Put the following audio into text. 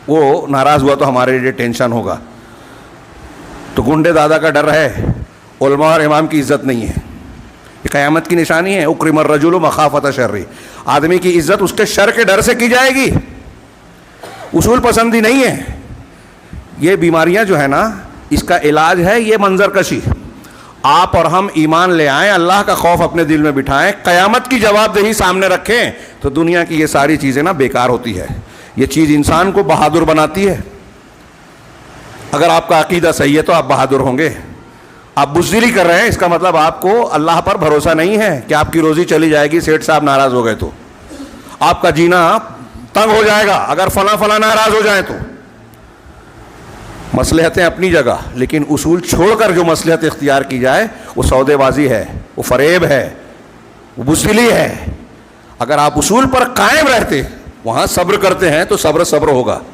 وہ ناراض ہوا تو ہمارے لیے ٹینشن ہوگا. تو گنڈے دادا کا ڈر ہے, علماء اور امام کی عزت نہیں ہے. یہ قیامت کی نشانی ہے. اکرم الرجل مخافۃ شر, آدمی کی عزت اس کے شر کے ڈر سے کی جائے گی, اصول پسندی نہیں ہے. یہ بیماریاں جو ہے نا, اس کا علاج ہے یہ منظر کشی. آپ اور ہم ایمان لے آئیں, اللہ کا خوف اپنے دل میں بٹھائیں, قیامت کی جواب دہی سامنے رکھیں, تو دنیا کی یہ ساری چیزیں نا بیکار ہوتی ہے. یہ چیز انسان کو بہادر بناتی ہے. اگر آپ کا عقیدہ صحیح ہے تو آپ بہادر ہوں گے. آپ بزدلی کر رہے ہیں, اس کا مطلب آپ کو اللہ پر بھروسہ نہیں ہے کہ آپ کی روزی چلی جائے گی, سیٹھ صاحب ناراض ہو گئے تو آپ کا جینا تنگ ہو جائے گا اگر فلاں ناراض ہو جائیں تو. مصلحتیں اپنی جگہ, لیکن اصول چھوڑ کر جو مصلحت اختیار کی جائے وہ سودے بازی ہے, وہ فریب ہے, وہ بزدلی ہے. اگر آپ اصول پر قائم رہتے, وہاں صبر کرتے ہیں تو صبر ہوگا.